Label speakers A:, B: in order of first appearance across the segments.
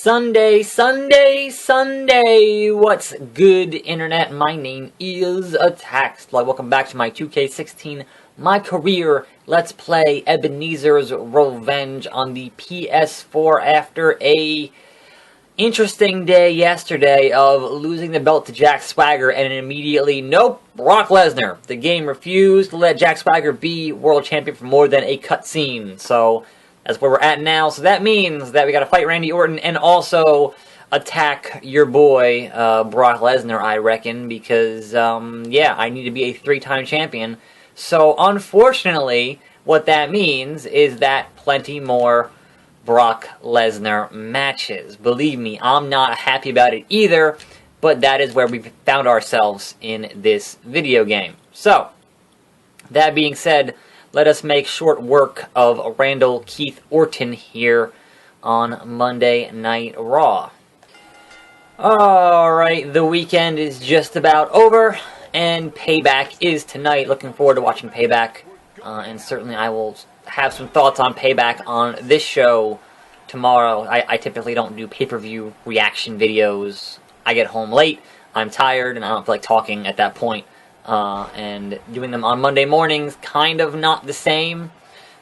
A: Sunday, Sunday, Sunday. What's good, Internet? My name is Attack. Welcome back to my 2K16 MyCareer Let's Play Ebenezer's Revenge on the PS4 after a interesting day yesterday of losing the belt to Jack Swagger and immediately, nope, Brock Lesnar. The game refused to let Jack Swagger be world champion for more than a cutscene, so that's where we're at now. So that means that we gotta fight Randy Orton and also attack your boy, Brock Lesnar, I reckon, because, yeah, I need to be a 3-time champion. So, unfortunately, what that means is that plenty more Brock Lesnar matches. Believe me, I'm not happy about it either, but that is where we found ourselves in this video game. So, that being said, let us make short work of Randall Keith Orton here on Monday Night Raw. Alright, the weekend is just about over, and Payback is tonight. Looking forward to watching Payback, and certainly I will have some thoughts on Payback on this show tomorrow. I typically don't do pay-per-view reaction videos. I get home late, I'm tired, and I don't feel like talking at that point. And doing them on Monday mornings, kind of not the same.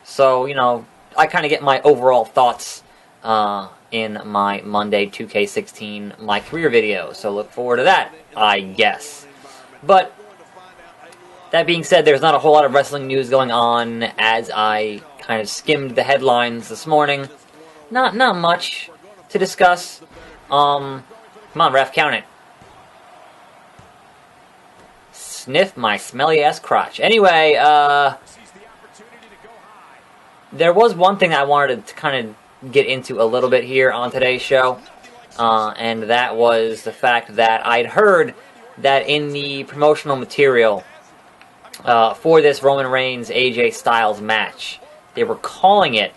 A: So, you know, I kind of get my overall thoughts in my Monday 2K16 MyCareer video. So look forward to that, I guess. But that being said, there's not a whole lot of wrestling news going on as I kind of skimmed the headlines this morning. Not much to discuss. Come on, ref, count it. Sniff my smelly-ass crotch. Anyway, there was one thing I wanted to kind of get into a little bit here on today's show, and that was the fact that I'd heard that in the promotional material for this Roman Reigns AJ Styles match, they were calling it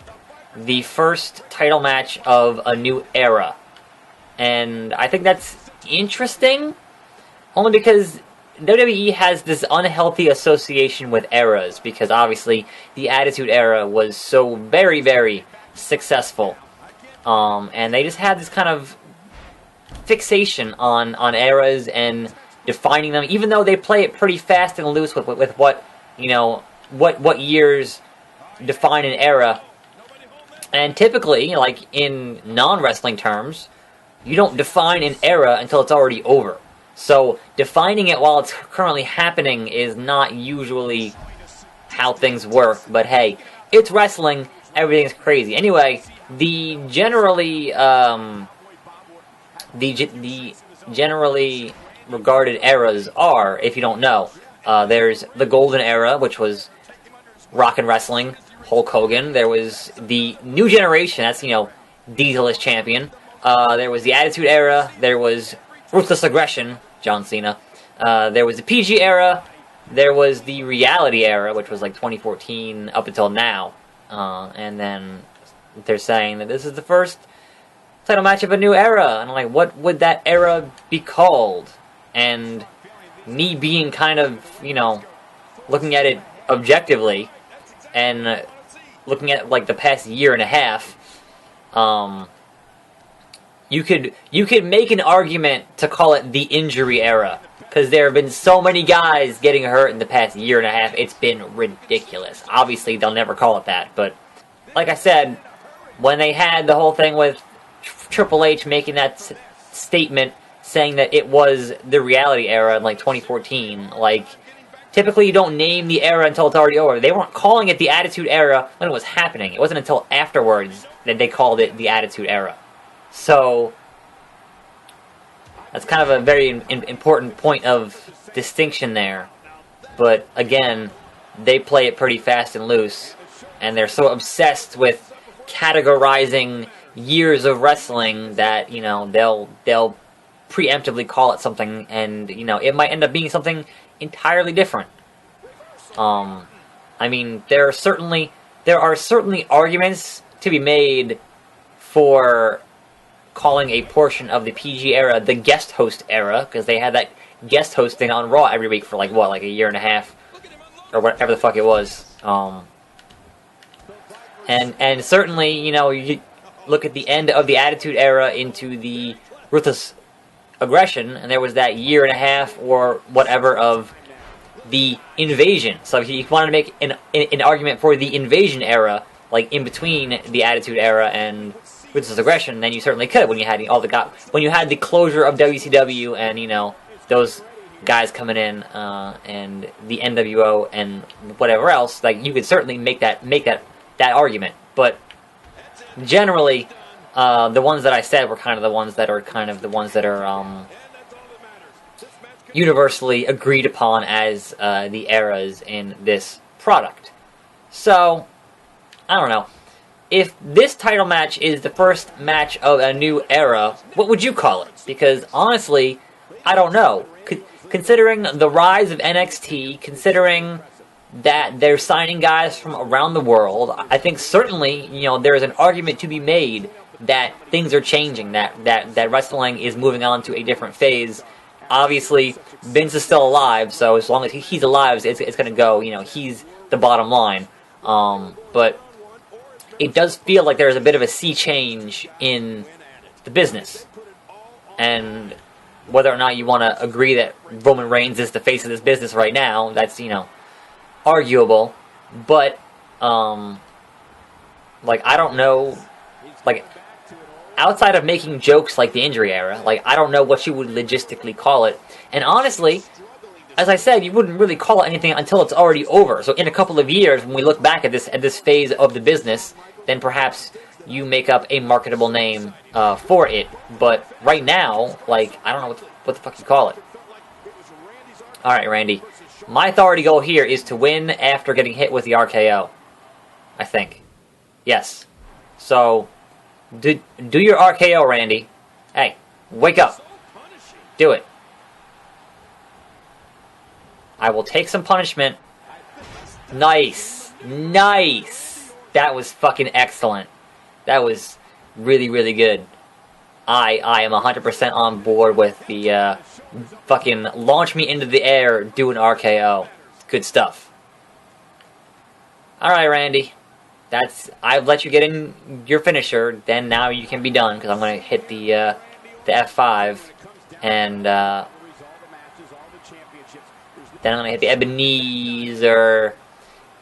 A: the first title match of a new era. And I think that's interesting, only because WWE has this unhealthy association with eras, because obviously the Attitude Era was so very, very successful. And they just had this kind of fixation on eras and defining them, even though they play it pretty fast and loose with what, you know, what years define an era. And typically, like in non-wrestling terms, you don't define an era until it's already over. So, defining it while it's currently happening is not usually how things work. But hey, it's wrestling, everything's crazy. Anyway, the generally regarded eras are, if you don't know, there's the Golden Era, which was rock and wrestling, Hulk Hogan. There was the New Generation, that's, you know, Diesel as champion. There was the Attitude Era, there was Ruthless Aggression, John Cena. There was the PG Era, there was the Reality Era, which was like 2014 up until now. And then they're saying that this is the first title match of a new era. And I'm like, what would that era be called? And me being kind of, you know, looking at it objectively, and looking at like the past year and a half, you could make an argument to call it the Injury Era, because there have been so many guys getting hurt in the past year and a half. It's been ridiculous. Obviously, they'll never call it that, but like I said, when they had the whole thing with Triple H making that statement saying that it was the Reality Era in like 2014, like, typically you don't name the era until it's already over. They weren't calling it the Attitude Era when it was happening. It wasn't until afterwards that they called it the Attitude Era. So, that's kind of a very important point of distinction there. But, again, they play it pretty fast and loose. And they're so obsessed with categorizing years of wrestling that, you know, they'll preemptively call it something, and, you know, it might end up being something entirely different. I mean, there are certainly arguments to be made for calling a portion of the PG era the guest host era, because they had that guest hosting on Raw every week for like what, like a year and a half, or whatever the fuck it was. And certainly, you know, look at the end of the Attitude Era into the Ruthless Aggression, and there was that year and a half or whatever of the Invasion. So if you wanted to make an argument for the Invasion era, like in between the Attitude Era and Ruthless Aggression, then you certainly could when you had when you had the closure of WCW and, you know, those guys coming in and the NWO and whatever else. Like, you could certainly make that argument. But generally, the ones that I said were kind of the ones that are universally agreed upon as the eras in this product. So, I don't know. If this title match is the first match of a new era, what would you call it? Because, honestly, I don't know. Considering the rise of NXT, considering that they're signing guys from around the world, I think certainly, you know, there is an argument to be made that things are changing, that wrestling is moving on to a different phase. Obviously, Vince is still alive, so as long as he's alive, it's going to go, you know, he's the bottom line. But it does feel like there's a bit of a sea change in the business. And whether or not you want to agree that Roman Reigns is the face of this business right now, that's, you know, arguable. But, like, I don't know, like, outside of making jokes like the Injury Era, like, I don't know what you would logistically call it. And honestly, as I said, you wouldn't really call it anything until it's already over. So in a couple of years, when we look back at this phase of the business, then perhaps you make up a marketable name for it. But right now, like, I don't know what the fuck you call it. Alright, Randy. My authority goal here is to win after getting hit with the RKO. I think. Yes. So, do your RKO, Randy. Hey, wake up. Do it. I will take some punishment. Nice. Nice. That was fucking excellent. That was really, really good. I am 100% on board with the fucking launch me into the air, do an RKO. Good stuff. Alright, Randy. I've let you get in your finisher, then now you can be done, because I'm going to hit the F5, and then I'm going to hit the Ebenezer,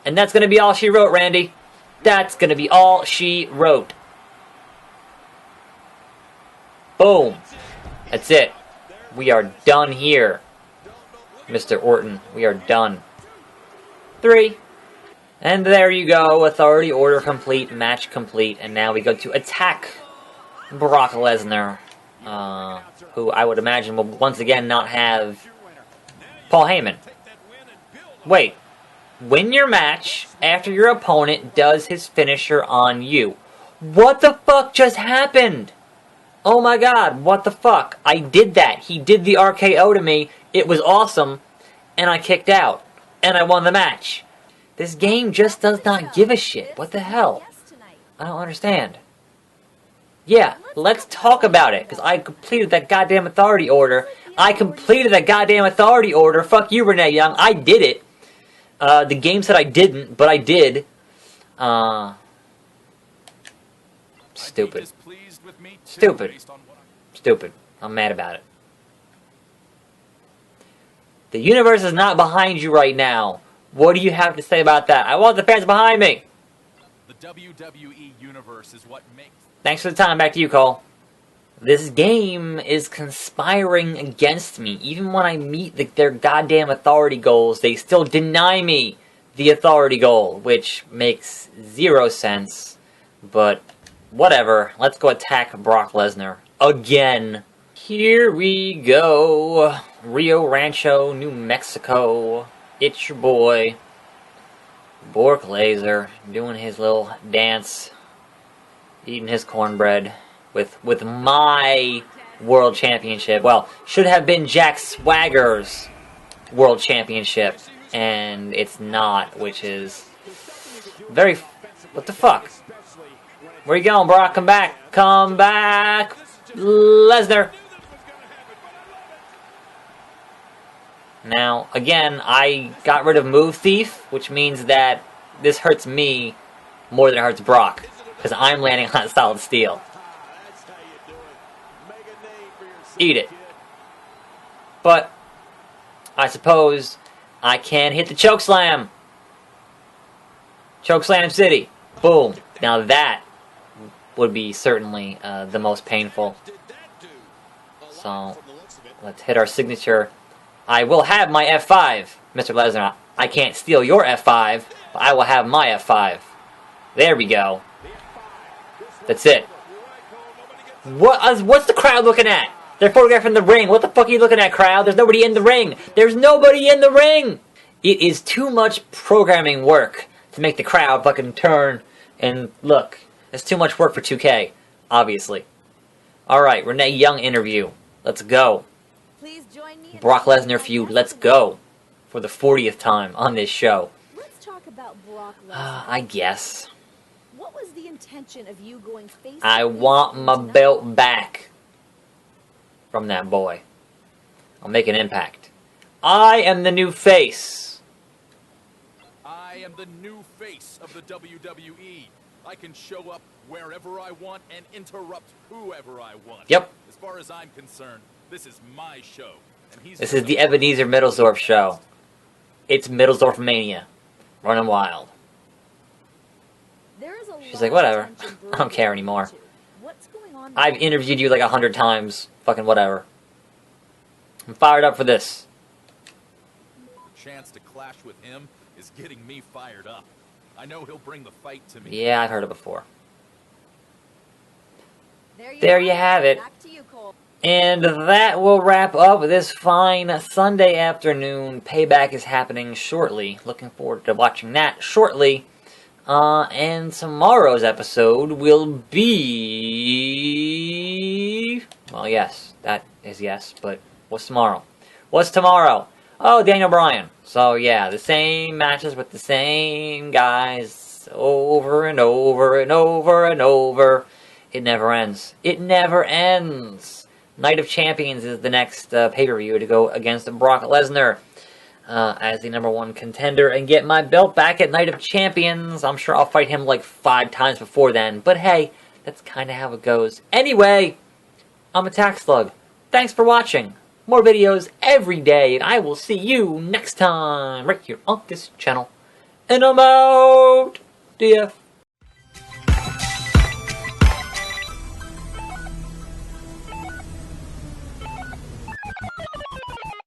A: and that's going to be all she wrote, Randy. That's going to be all she wrote. Boom. That's it. We are done here, Mr. Orton. We are done. 3. And there you go. Authority order complete. Match complete. And now we go to attack Brock Lesnar, who I would imagine will once again not have Paul Heyman. Wait. Win your match after your opponent does his finisher on you. What the fuck just happened? Oh my god, what the fuck? I did that. He did the RKO to me. It was awesome. And I kicked out. And I won the match. This game just does not give a shit. What the hell? I don't understand. Yeah, let's talk about it. Because I completed that goddamn authority order. Fuck you, Renee Young. I did it. The game said I didn't, but I did. Stupid. Stupid. I'm mad about it. The universe is not behind you right now. What do you have to say about that? I want the fans behind me.
B: The WWE universe is what makes...
A: Thanks for the time. Back to you, Cole. This game is conspiring against me. Even when I meet their goddamn authority goals, they still deny me the authority goal, which makes 0 sense. But whatever. Let's go attack Brock Lesnar again. Here we go. Rio Rancho, New Mexico. It's your boy, Brock Lesnar, doing his little dance, eating his cornbread with my World Championship. Well, should have been Jack Swagger's World Championship, and it's not, which is very... What the fuck? Where you going, Brock? Come back! Come back! Lesnar! Now, again, I got rid of Move Thief, which means that this hurts me more than it hurts Brock. Because I'm landing on solid steel. Eat it. But I suppose I can hit the chokeslam. Chokeslam City. Boom. Now that would be certainly the most painful. So let's hit our signature. I will have my F5, Mr. Lesnar. I can't steal your F5, but I will have my F5. There we go. That's it. What's the crowd looking at? They're photographing the ring. What the fuck are you looking at, crowd? There's nobody in the ring. There's nobody in the ring! It is too much programming work to make the crowd fucking turn and look. It's too much work for 2K, obviously. Alright, Renee Young interview. Let's go.
C: Please join me.
A: Brock Lesnar feud. Let's go. For the 40th time on this show.
C: Let's talk about Brock Lesnar.
A: I guess.
C: What was the intention of you going face to
A: I
C: face
A: want
C: with
A: my
C: tonight?
A: belt back from that boy. I'll make an impact. I am the new face.
B: I am the new face of the WWE. I can show up wherever I want and interrupt whoever I want.
A: Yep.
B: As far as I'm concerned, this is my show. And he's
A: This is the Ebenezer Middlesdorf show. It's Middlesdorf Mania. Running wild.
C: There is a
A: She's
C: lot
A: like,
C: of
A: whatever.
C: tension
A: I don't care
C: brewing
A: anymore.
C: between you two. What's going on
A: I've
C: there?
A: interviewed you like 100 times. Fucking whatever. I'm fired up for this.
B: The chance to clash with him is getting me fired up. I know he'll bring the fight to me.
A: Yeah, I've heard it before. There you have it.
C: Back to you, Cole.
A: And that will wrap up this fine Sunday afternoon. Payback is happening shortly. Looking forward to watching that shortly. And tomorrow's episode will be... Well, yes, that is yes, but what's tomorrow? What's tomorrow? Oh, Daniel Bryan. So, yeah, the same matches with the same guys over and over and over and over. It never ends. It never ends. Night of Champions is the next pay-per-view to go against Brock Lesnar as the #1 contender and get my belt back at Night of Champions. I'm sure I'll fight him like 5 times before then, but hey, that's kind of how it goes. Anyway, I'm Attack Slug. Thanks for watching. More videos every day, and I will see you next time right here on this channel. And I'm out. DF.